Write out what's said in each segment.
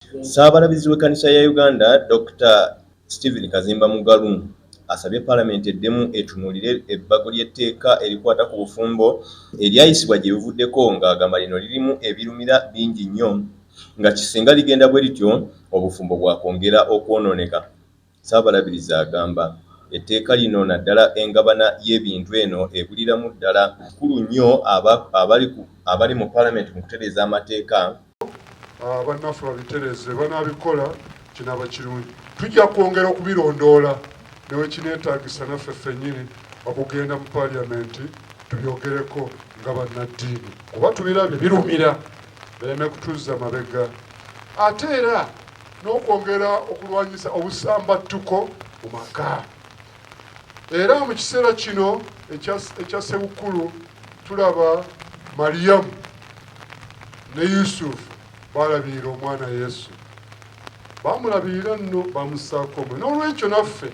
Ssaabalabizi w'ekkanisa ya Uganda Dr. Stephen Kazimba Mugalu asabye Paalamenti eddemu etunuulire ebbago ly'etteeka erikwata ku bufumbo eryayisibwa gye bivuddeko ng'agamba lino lirimu ebirumira bingi nnyo nga kisinga ligenda bwe lityo obufumbo bwakwongera okwonooneka. Ssaabalabirizi agamba etteeka lino naddala engabana y'ebintu eno ebuliramu ddala kikulu nnyo abali mu Paalamenti mu kutereeza amateeka. Bannaffe babitereeze banaabikola kinaaba kirungi. Tujja kwongera okubirondoola newe kineetaagisa naffe ffennyini okugenda mu Paalamenti tubyogereko nga bannaddiini kuba tubirabye birumira bireme kutuzza mabega. Ate era n'okwongera okulwanyisa obusambattuko mu maka. Era mu kiseera kino ekya Ssebukulu tulaba Mariyamu ne Yusufu balabirira omwana Yesu. Bamulabirira nno bamussaako omwe. N'olwekyo naffe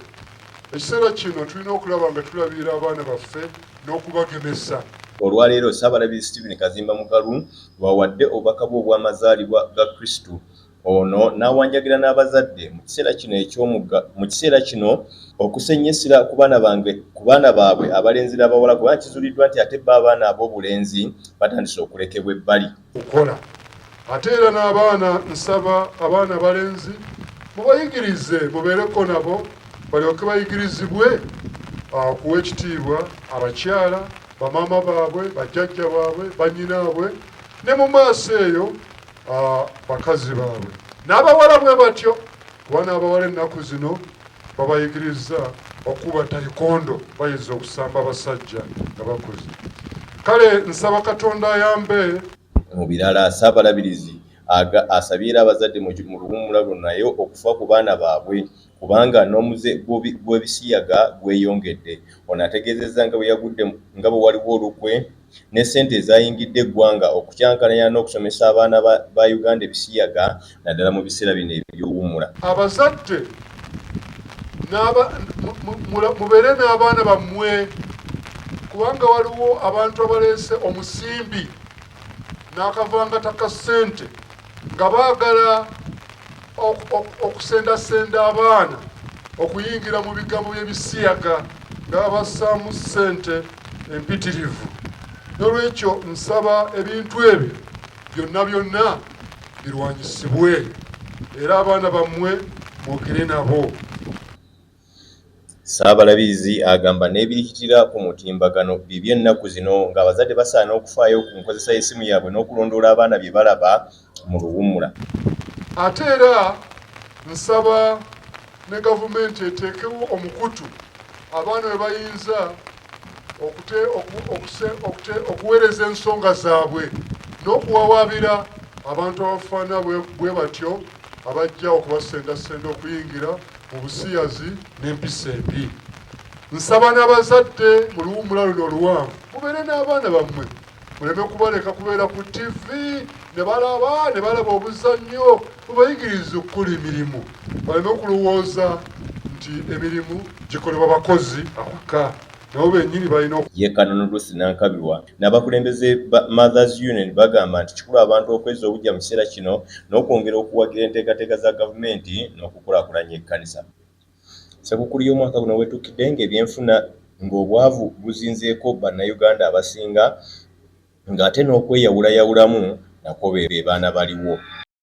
ekiseera kino tulina okulaba nga tulabirira abaana baffe n'okubagemesa. Olwaleero Ssaabalabizi Stephen Kazimba Mugalu bwawadde obubaka bwe obw'amazaalibwa ga Kristo. Ono n'awanjagira n'abazadde mu kiseera kino okusennyesera ku baana baabwe abalenzi n'abawala kubanga kizuuliddwa nti ate abaana ab'obulenzi batandise okulekebwa ebbali. Ate era n'abaana nsaba abaana balenzi mubayigirize mubeereko nabo balyoke bayigirizibwe okuwa ekitiibwa abakyala bamaama baabwe bajjajja baabwe bannyinaabwe ne mu maaso eyo bakazi baabwe n'abawala bwe batyo kuba n'abawala ennaku zino babayigiriza okuba tayikondo bayinza okusamba abasajja nga bakuze. Kale nsaba Katonda ayambe. Mu birala Ssaabalabizi asabye era abazadde mu luwummula luno naye okufa ku baana baabwe kubanga n'omuze gw'ebisiyaga gweyongedde. Ono ategeezezza nga bwe waliwo olukwe ne ssente ezayingidde eggwanga okukyankananya n'okusomesa abaana ba Uganda ebisiyaga naddala mu biseera bino eby'obuwummula. Abazadde mubeere n'abaana bammwe kubanga waliwo abantu abaleese omusimbi n'akavangata ka ssente nga baagala okusendasenda abaana okuyingira mu bigambo by'ebisiyaga nga babassaamu ssente empitirivu. N'olwekyo nsaba ebintu ebyo byonna birwanyisibwe era abaana bammwe mwogere nabo. Ssaabalabizi agamba n'ebirikitira ku mutimbagano bibye ennaku zino ng'abazadde basaana okufaayo ku nkozesa y'essimu yaabwe n'okulondoola abaana bye balaba mu luwummula. Ate era nsaba ne gavumenti eteekewo omukutu abaana we bayinza okuweereza ensonga zaabwe n'okuwawaabira abantu abafaana bwe batyo abajja okubasendasenda okuyingira mu busiyazi n'empisa embi. Nsaba n'abazadde mu luwummula luno oluwanvu mubeere n'abaana bammwe muleme kubaleka kubeera ku TV ne balaba obuzannyo mubayigirize okukola emirimu baleme okulowooza nti emirimu gikolebwa bakozi awaka nabo bennyini balina. Ye Kanono Lucy Nankabirwa n'abakulembeze ba Mothers Union bagamba nti kikulu abantu okweza obujja mu kiseera kino n'okwongera okuwagira enteekateeka za gavumenti n'okukulaakulanya ekkanisa. Ssekukkulu y'omwaka guno weetuukidde ng'ebyenfuna ng'obwavu buzinzeeko bannayuganda abasinga ng'ate n'okweyawulayawulamu nakwo be baana baliwo.